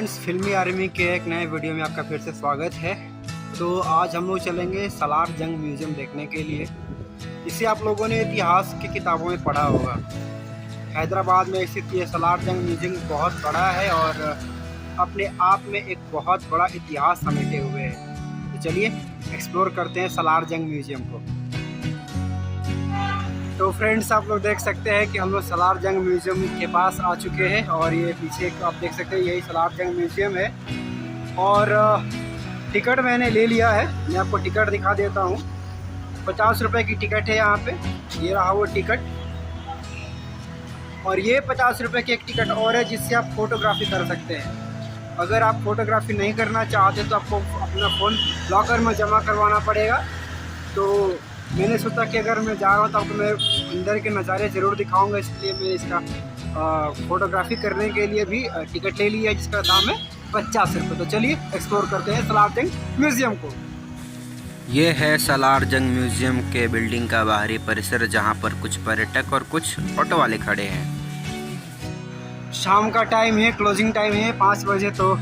Friends, फिल्मी army के एक नए वीडियो में आपका फिर से स्वागत है। तो आज हम लोग चलेंगे सालार जंग म्यूज़ियम देखने के लिए। इसे आप लोगों ने इतिहास की किताबों में पढ़ा होगा। हैदराबाद में स्थित ये सालार जंग म्यूज़ियम बहुत बड़ा है और अपने आप में एक बहुत बड़ा इतिहास समेटे हुए है। तो चलिए एक्सप्लोर करते हैं सालार जंग म्यूज़ियम को। तो फ्रेंड्स, आप लोग देख सकते हैं कि हम लोग सालार जंग म्यूज़ियम के पास आ चुके हैं और ये पीछे आप देख सकते हैं यही सालार जंग म्यूज़ियम है। और टिकट मैंने ले लिया है, मैं आपको टिकट दिखा देता हूँ। 50 रुपये की टिकट है यहाँ पे, ये रहा वो टिकट। और ये 50 रुपये की एक टिकट और है जिससे आप फोटोग्राफी कर सकते हैं। अगर आप फोटोग्राफी नहीं करना चाहते तो आपको अपना फ़ोन लॉकर में जमा करवाना पड़ेगा। तो मैंने सोचा कि अगर मैं जा रहा हूँ तो आपको मैं अंदर के नज़ारे ज़रूर दिखाऊंगा, इसलिए मैं इसका फ़ोटोग्राफी करने के लिए भी टिकट ले लिया है जिसका दाम है 50 रुपये। तो चलिए एक्सप्लोर करते हैं सालार जंग म्यूज़ियम को। ये है सालार जंग म्यूज़ियम के बिल्डिंग का बाहरी परिसर, जहाँ पर कुछ पर्यटक और कुछ ऑटो वाले खड़े हैं। शाम का टाइम है, क्लोजिंग टाइम है 5 बजे, तो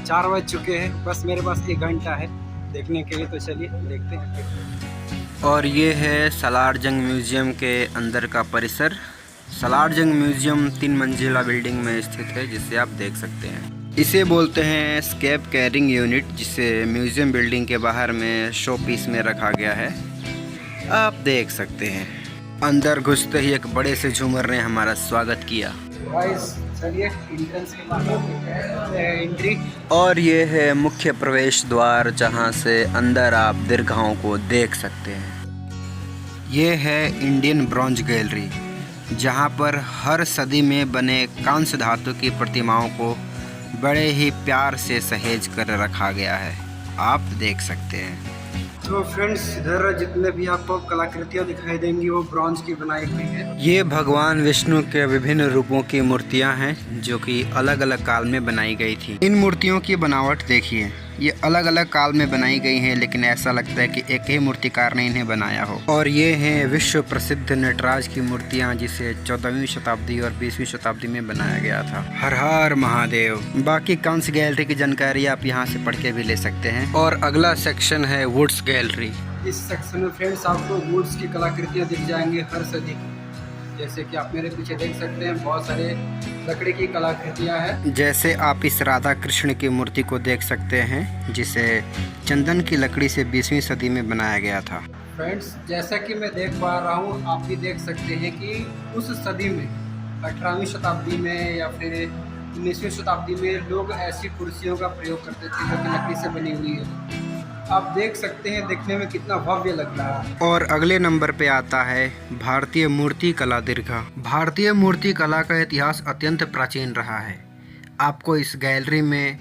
4 बज चुके हैं। बस मेरे पास 1 घंटा है देखने के लिए, तो चलिए देखते हैं। और ये है सालार जंग म्यूज़ियम के अंदर का परिसर। सालार जंग म्यूज़ियम 3 मंजिला बिल्डिंग में स्थित है, जिसे आप देख सकते हैं। इसे बोलते हैं स्केप कैरिंग यूनिट, जिसे म्यूज़ियम बिल्डिंग के बाहर में शो पीस में रखा गया है। आप देख सकते हैं अंदर घुसते ही एक बड़े से झूमर ने हमारा स्वागत किया। चलिए एंट्रेंस के बाद एंट्री। और ये है मुख्य प्रवेश द्वार, जहाँ से अंदर आप दीर्घाओं को देख सकते हैं। ये है इंडियन ब्रॉन्ज गैलरी, जहाँ पर हर सदी में बने कांस्य धातु की प्रतिमाओं को बड़े ही प्यार से सहेज कर रखा गया है। आप देख सकते हैं। तो फ्रेंड्स, इधर जितने भी आपको कलाकृतियाँ दिखाई देंगी वो ब्रॉन्ज की बनाई हुई है। ये भगवान विष्णु के विभिन्न रूपों की मूर्तियां हैं, जो कि अलग अलग काल में बनाई गई थी। इन मूर्तियों की बनावट देखिए, ये अलग अलग काल में बनाई गई हैं, लेकिन ऐसा लगता है कि एक ही मूर्तिकार ने इन्हें बनाया हो। और ये हैं विश्व प्रसिद्ध नटराज की मूर्तियां, जिसे 14वीं शताब्दी और 20वीं शताब्दी में बनाया गया था। हर हर महादेव। बाकी कांस्य गैलरी की जानकारी आप यहाँ से पढ़ के भी ले सकते हैं। और अगला सेक्शन है वुड्स गैलरी। इस सेक्शन में फ्रेंड्स आपको वुड्स की कलाकृतियाँ दिख जाएंगी हर सदी की। जैसे कि आप मेरे पीछे देख सकते हैं, बहुत सारे लकड़ी की कलाकृतियाँ हैं। जैसे आप इस राधा कृष्ण की मूर्ति को देख सकते हैं, जिसे चंदन की लकड़ी से 20वीं सदी में बनाया गया था। फ्रेंड्स, जैसा कि मैं देख पा रहा हूँ, आप भी देख सकते हैं कि उस सदी में 18वीं शताब्दी में या फिर 19वीं शताब्दी में लोग ऐसी कुर्सियों का प्रयोग करते थे जो कि लकड़ी से बनी हुई है। आप देख सकते हैं देखने में कितना भव्य लग रहा है। और अगले नंबर पे आता है भारतीय मूर्ति कला दीर्घा। भारतीय मूर्ति कला का इतिहास अत्यंत प्राचीन रहा है। आपको इस गैलरी में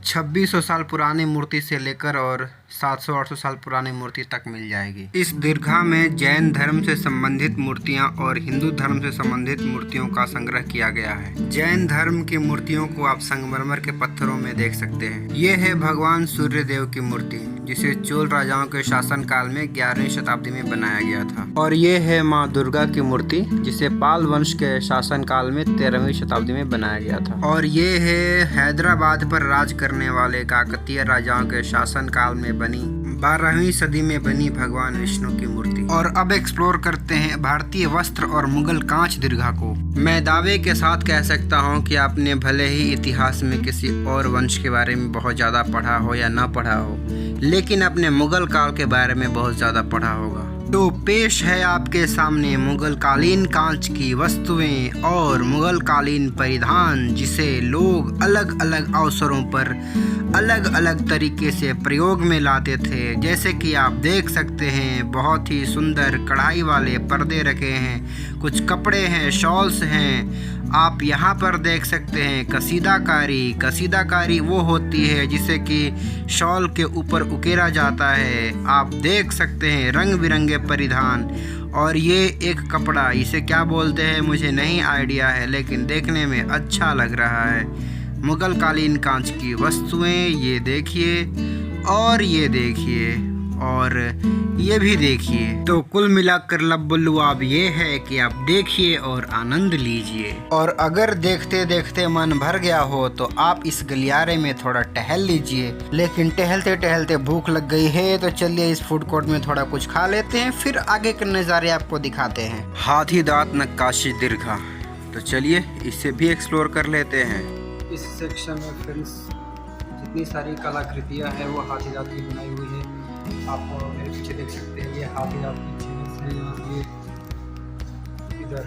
2600 साल पुरानी मूर्ति से लेकर और 700-800 साल पुरानी मूर्ति तक मिल जाएगी। इस दीर्घा में जैन धर्म से संबंधित मूर्तियां और हिंदू धर्म से संबंधित मूर्तियों का संग्रह किया गया है। जैन धर्म की मूर्तियों को आप संगमरमर के पत्थरों में देख सकते हैं। ये है भगवान सूर्य देव की मूर्ति, जिसे चोल राजाओं के शासन काल में 11वीं शताब्दी में बनाया गया था। और ये है माँ दुर्गा की मूर्ति, जिसे पाल वंश के शासन काल में 13वीं शताब्दी में बनाया गया था। और ये है हैदराबाद पर राज करने वाले काकतीय राजाओं के शासन काल में बनी 12वीं सदी में बनी भगवान विष्णु की मूर्ति। और अब एक्सप्लोर करते हैं भारतीय वस्त्र और मुगल कांच दीर्घा को। मैं दावे के साथ कह सकता हूं कि आपने भले ही इतिहास में किसी और वंश के बारे में बहुत ज़्यादा पढ़ा हो या ना पढ़ा हो, लेकिन अपने मुगल काल के बारे में बहुत ज़्यादा पढ़ा होगा। तो पेश है आपके सामने मुगल कालीन कांच की वस्तुएं और मुगल कालीन परिधान, जिसे लोग अलग अलग अवसरों पर अलग अलग तरीके से प्रयोग में लाते थे। जैसे कि आप देख सकते हैं, बहुत ही सुंदर कढ़ाई वाले पर्दे रखे हैं, कुछ कपड़े हैं, शॉल्स हैं। आप यहाँ पर देख सकते हैं कसीदाकारी। कसीदाकारी वो होती है जिसे कि शॉल के ऊपर उकेरा जाता है। आप देख सकते हैं रंग बिरंगे परिधान। और ये एक कपड़ा, इसे क्या बोलते हैं मुझे नहीं आइडिया है, लेकिन देखने में अच्छा लग रहा है। मुगल कालीन कांच की वस्तुएं ये देखिए और ये देखिए, और ये भी देखिए। तो कुल मिलाकर लबुल्लुआब ये है कि आप देखिए और आनंद लीजिए। और अगर देखते देखते मन भर गया हो तो आप इस गलियारे में थोड़ा टहल लीजिए। लेकिन टहलते टहलते भूख लग गई है तो चलिए इस फूड कोर्ट में थोड़ा कुछ खा लेते हैं, फिर आगे के नज़ारे आपको दिखाते हैं। हाथी दांत नक्काशी दीर्घा, तो चलिए इसे भी एक्सप्लोर कर लेते हैं। इस सेक्शन में फ्रेंड्स जितनी सारी कलाकृतियाँ हैं वो हाथी दांत की बनाई हुई है। आप मेरे पीछे देख सकते हैं, ये हाथी दांत की चेस है। ये इधर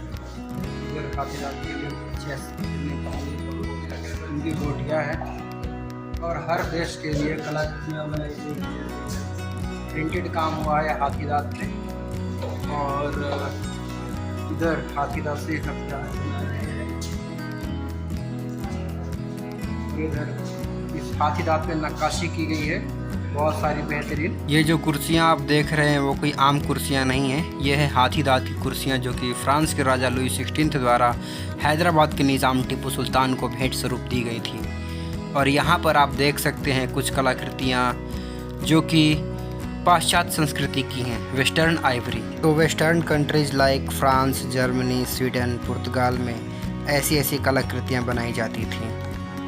हाथी दांत की चेस इनकी गोटियाँ हैं। और हर देश के लिए कलाकृतियाँ बनाई गई, प्रिंटेड काम हुआ है हाथी दांत पे। और इधर हाथी दांत से हथियार बनाए हैं। इधर इस हाथी दांत पे नक्काशी की गई है बहुत सारी बेहतरीन। ये जो कुर्सियाँ आप देख रहे हैं वो कोई आम कुर्सियाँ नहीं हैं, ये है हाथी दांत की कुर्सियाँ जो कि फ्रांस के राजा लुई 16 द्वारा हैदराबाद के निज़ाम टीपू सुल्तान को भेंट स्वरूप दी गई थी। और यहाँ पर आप देख सकते हैं कुछ कलाकृतियाँ जो कि पाश्चात्य संस्कृति की हैं, वेस्टर्न आइवरी। तो western countries like France, Germany, Sweden, पुर्तगाल में ऐसी कलाकृतियाँ बनाई जाती थीं।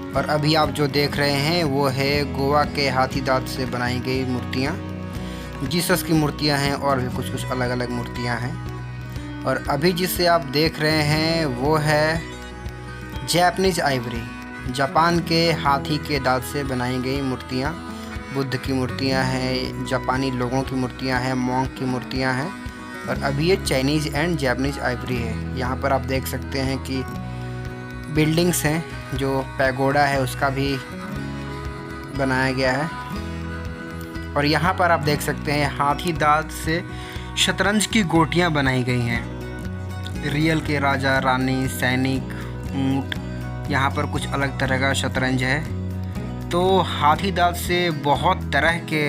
और अभी आप जो देख रहे हैं वो है गोवा के हाथी दांत से बनाई गई मूर्तियाँ। जीसस की मूर्तियाँ हैं और भी कुछ अलग अलग मूर्तियाँ हैं। और अभी जिसे आप देख रहे हैं वो है जैपनीज आइवरी, जापान के हाथी के दांत से बनाई गई मूर्तियाँ। बुद्ध की मूर्तियाँ हैं, जापानी लोगों की मूर्तियाँ हैं, मॉन्क की मूर्तियाँ हैं। और अभी ये चाइनीज़ एंड जैपनीज आइवरी है। यहाँ पर आप देख सकते हैं कि बिल्डिंग्स हैं, जो पैगोडा है उसका भी बनाया गया है। और यहाँ पर आप देख सकते हैं हाथी दांत से शतरंज की गोटियाँ बनाई गई हैं। रियल के राजा, रानी, सैनिक, ऊँट, यहाँ पर कुछ अलग तरह का शतरंज है। तो हाथी दांत से बहुत तरह के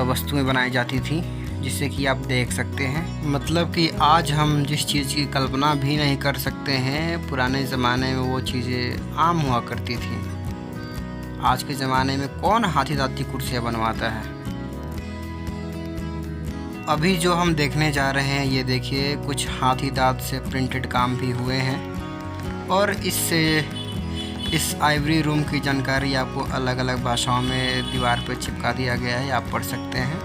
वस्तुएं बनाई जाती थी, जिससे कि आप देख सकते हैं। मतलब कि आज हम जिस चीज़ की कल्पना भी नहीं कर सकते हैं, पुराने ज़माने में वो चीज़ें आम हुआ करती थी। आज के ज़माने में कौन हाथी दांत की कुर्सियाँ बनवाता है। अभी जो हम देखने जा रहे हैं ये देखिए, कुछ हाथी दांत से प्रिंटेड काम भी हुए हैं। और इस आइवरी रूम की जानकारी आपको अलग अलग भाषाओं में दीवार पर चिपका दिया गया है, आप पढ़ सकते हैं।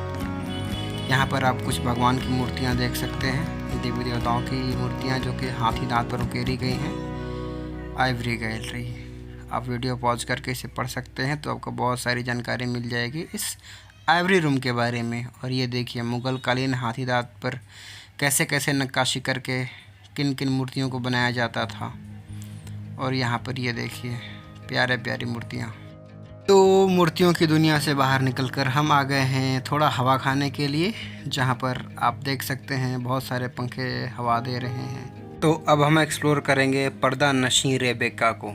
यहाँ पर आप कुछ भगवान की मूर्तियाँ देख सकते हैं, देवी देवताओं की मूर्तियाँ जो कि हाथी दांत पर उकेरी गई हैं। आइवरी गैलरी, आप वीडियो पॉज करके इसे पढ़ सकते हैं तो आपको बहुत सारी जानकारी मिल जाएगी इस आइवरी रूम के बारे में। और ये देखिए मुग़ल कालीन हाथी दांत पर कैसे कैसे नक्काशी करके किन किन मूर्तियों को बनाया जाता था। और यहाँ पर ये देखिए प्यारे प्यारी मूर्तियाँ। तो मूर्तियों की दुनिया से बाहर निकलकर हम आ गए हैं थोड़ा हवा खाने के लिए, जहाँ पर आप देख सकते हैं बहुत सारे पंखे हवा दे रहे हैं। तो अब हम एक्सप्लोर करेंगे पर्दा नशीं रेबेका को।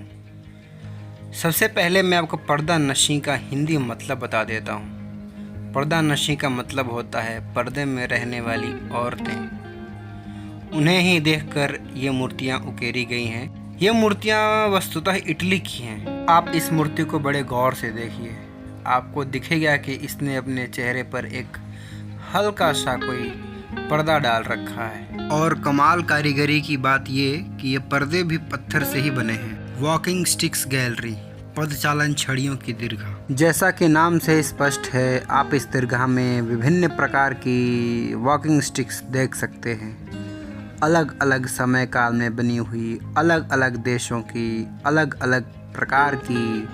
सबसे पहले मैं आपको पर्दा नशीं का हिंदी मतलब बता देता हूँ। पर्दा नशीं का मतलब होता है पर्दे में रहने वाली औरतें। उन्हें ही देखकर ये मूर्तियाँ उकेरी गई हैं। ये मूर्तियाँ वस्तुतः इटली की हैं। आप इस मूर्ति को बड़े गौर से देखिए, आपको दिखेगा कि इसने अपने चेहरे पर एक हल्का सा कोई पर्दा डाल रखा है। और कमाल कारीगरी की बात ये कि ये पर्दे भी पत्थर से ही बने हैं। वॉकिंग स्टिक्स गैलरी, पदचालन छड़ियों की दीर्घा। जैसा कि नाम से स्पष्ट है, आप इस दीर्घा में विभिन्न प्रकार की वॉकिंग स्टिक्स देख सकते हैं। अलग अलग समय काल में बनी हुई, अलग अलग देशों की, अलग अलग प्रकार की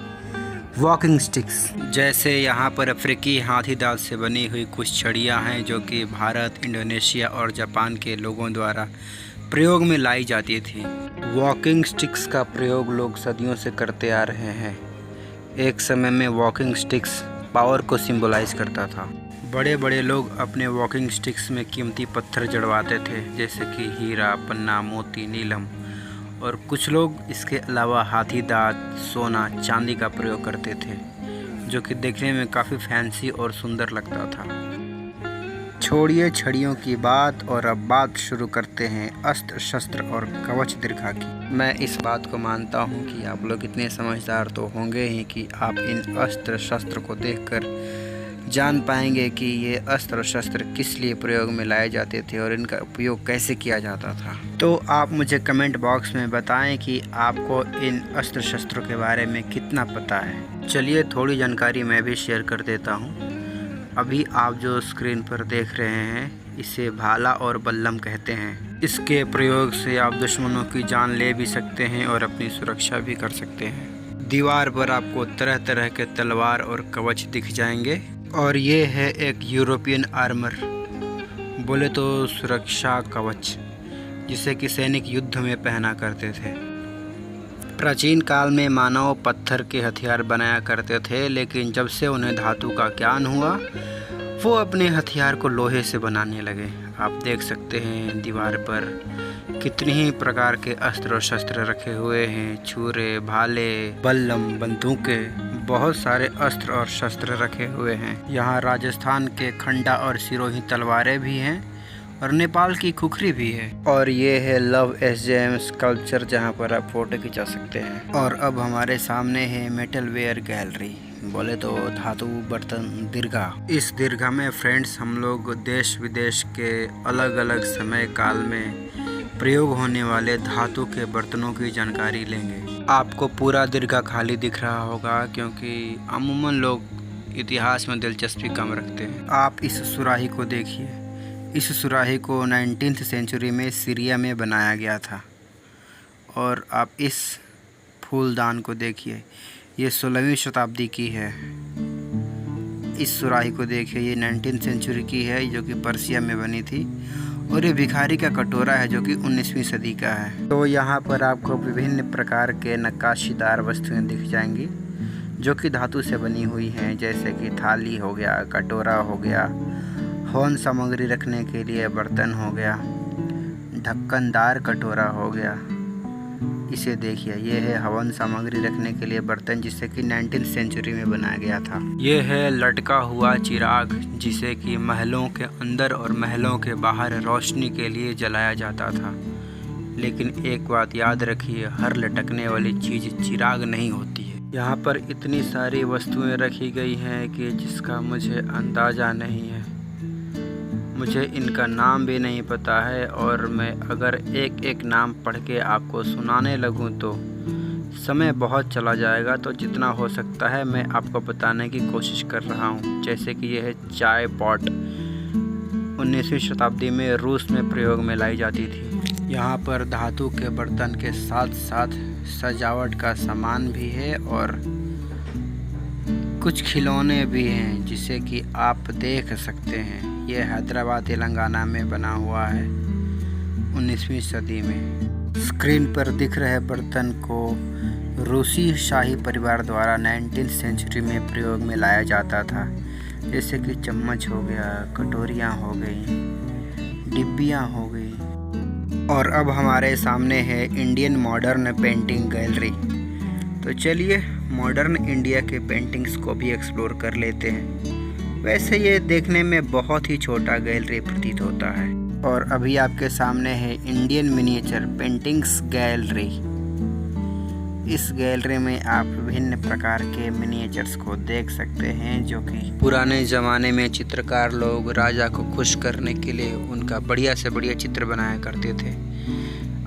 वॉकिंग स्टिक्स। जैसे यहाँ पर अफ्रीकी हाथी दांत से बनी हुई कुछ छड़ियाँ हैं जो कि भारत, इंडोनेशिया और जापान के लोगों द्वारा प्रयोग में लाई जाती थी। वॉकिंग स्टिक्स का प्रयोग लोग सदियों से करते आ रहे हैं। एक समय में वॉकिंग स्टिक्स पावर को सिंबलाइज करता था। बड़े बड़े लोग अपने वॉकिंग स्टिक्स में कीमती पत्थर जड़वाते थे, जैसे कि हीरा, पन्ना, मोती, नीलम। और कुछ लोग इसके अलावा हाथी दांत, सोना, चांदी का प्रयोग करते थे, जो कि देखने में काफ़ी फैंसी और सुंदर लगता था। छोड़िए छड़ियों की बात और अब बात शुरू करते हैं अस्त्र शस्त्र और कवच दीर्घा की। मैं इस बात को मानता हूँ कि आप लोग इतने समझदार तो होंगे ही कि आप इन अस्त्र शस्त्र को देखकर जान पाएंगे कि ये अस्त्र शस्त्र किस लिए प्रयोग में लाए जाते थे और इनका उपयोग कैसे किया जाता था। तो आप मुझे कमेंट बॉक्स में बताएं कि आपको इन अस्त्र शस्त्रों के बारे में कितना पता है। चलिए थोड़ी जानकारी मैं भी शेयर कर देता हूँ। अभी आप जो स्क्रीन पर देख रहे हैं इसे भाला और बल्लम कहते हैं। इसके प्रयोग से आप दुश्मनों की जान ले भी सकते हैं और अपनी सुरक्षा भी कर सकते हैं। दीवार पर आपको तरह तरह के तलवार और कवच दिख जाएंगे और ये है एक यूरोपियन आर्मर, बोले तो सुरक्षा कवच, जिसे कि सैनिक युद्ध में पहना करते थे। प्राचीन काल में मानव पत्थर के हथियार बनाया करते थे, लेकिन जब से उन्हें धातु का ज्ञान हुआ वो अपने हथियार को लोहे से बनाने लगे। आप देख सकते हैं दीवार पर कितने ही प्रकार के अस्त्र और शस्त्र रखे हुए हैं। छुरे, भाले, बल्लम, बंदूकें, बहुत सारे अस्त्र और शस्त्र रखे हुए हैं। यहाँ राजस्थान के खंडा और सिरोही तलवारें भी हैं और नेपाल की खुखरी भी है। और ये है लव SJM स्कल्पचर, जहाँ पर आप फोटो खिंचा सकते हैं। और अब हमारे सामने है मेटल वेयर गैलरी, बोले तो धातु बर्तन दीर्घा। इस दीर्घा में फ्रेंड्स हम लोग देश विदेश के अलग अलग समय काल में प्रयोग होने वाले धातु के बर्तनों की जानकारी लेंगे। आपको पूरा दीर्घा खाली दिख रहा होगा क्योंकि अमूमन लोग इतिहास में दिलचस्पी कम रखते हैं। आप इस सुराही को देखिए। इस सुराही को 19वीं सेंचुरी में सीरिया में बनाया गया था। और आप इस फूलदान को देखिए, ये 16वीं शताब्दी की है। इस सुराही को देखिए, ये 19वीं सेंचुरी की है जो कि पर्सिया में बनी थी। और ये भिखारी का कटोरा है जो कि 19वीं सदी का है। तो यहाँ पर आपको विभिन्न प्रकार के नक्काशीदार वस्तुएं दिख जाएंगी जो कि धातु से बनी हुई हैं, जैसे कि थाली हो गया, कटोरा हो गया, हवन सामग्री रखने के लिए बर्तन हो गया, ढक्कनदार कटोरा हो गया। इसे देखिए, ये है हवन सामग्री रखने के लिए बर्तन, जिसे कि 19वीं सेंचुरी में बनाया गया था। ये है लटका हुआ चिराग, जिसे कि महलों के अंदर और महलों के बाहर रोशनी के लिए जलाया जाता था। लेकिन एक बात याद रखिए, हर लटकने वाली चीज़ चिराग नहीं होती है। यहाँ पर इतनी सारी वस्तुएं रखी गई हैं कि जिसका मुझे अंदाज़ा नहीं है। मुझे इनका नाम भी नहीं पता है और मैं अगर एक एक नाम पढ़ के आपको सुनाने लगूं तो समय बहुत चला जाएगा। तो जितना हो सकता है मैं आपको बताने की कोशिश कर रहा हूं। जैसे कि यह है चाय पॉट, 19वीं शताब्दी में रूस में प्रयोग में लाई जाती थी। यहाँ पर धातु के बर्तन के साथ साथ सजावट का सामान भी है और कुछ खिलौने भी हैं, जिसे कि आप देख सकते हैं। ये हैदराबाद तेलंगाना में बना हुआ है 19वीं सदी में। स्क्रीन पर दिख रहे बर्तन को रूसी शाही परिवार द्वारा 19वीं सेंचुरी में प्रयोग में लाया जाता था, जैसे कि चम्मच हो गया, कटोरियाँ हो गई, डिब्बियाँ हो गई। और अब हमारे सामने है इंडियन मॉडर्न पेंटिंग गैलरी। तो चलिए मॉडर्न इंडिया के पेंटिंग्स को भी एक्सप्लोर कर लेते हैं। वैसे ये देखने में बहुत ही छोटा गैलरी प्रतीत होता है। और अभी आपके सामने है इंडियन मिनिएचर पेंटिंग्स गैलरी। इस गैलरी में आप विभिन्न प्रकार के मिनिएचर्स को देख सकते हैं, जो कि पुराने ज़माने में चित्रकार लोग राजा को खुश करने के लिए उनका बढ़िया से बढ़िया चित्र बनाया करते थे।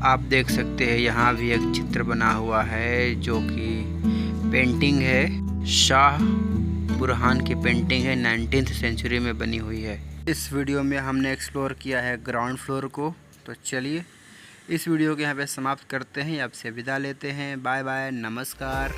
आप देख सकते हैं यहाँ भी एक चित्र बना हुआ है जो कि पेंटिंग है, शाह बुरहान की पेंटिंग है, 19वीं सेंचुरी में बनी हुई है। इस वीडियो में हमने एक्सप्लोर किया है ग्राउंड फ्लोर को। तो चलिए इस वीडियो को यहाँ पे समाप्त करते हैं, आपसे विदा लेते हैं। बाय बाय, नमस्कार।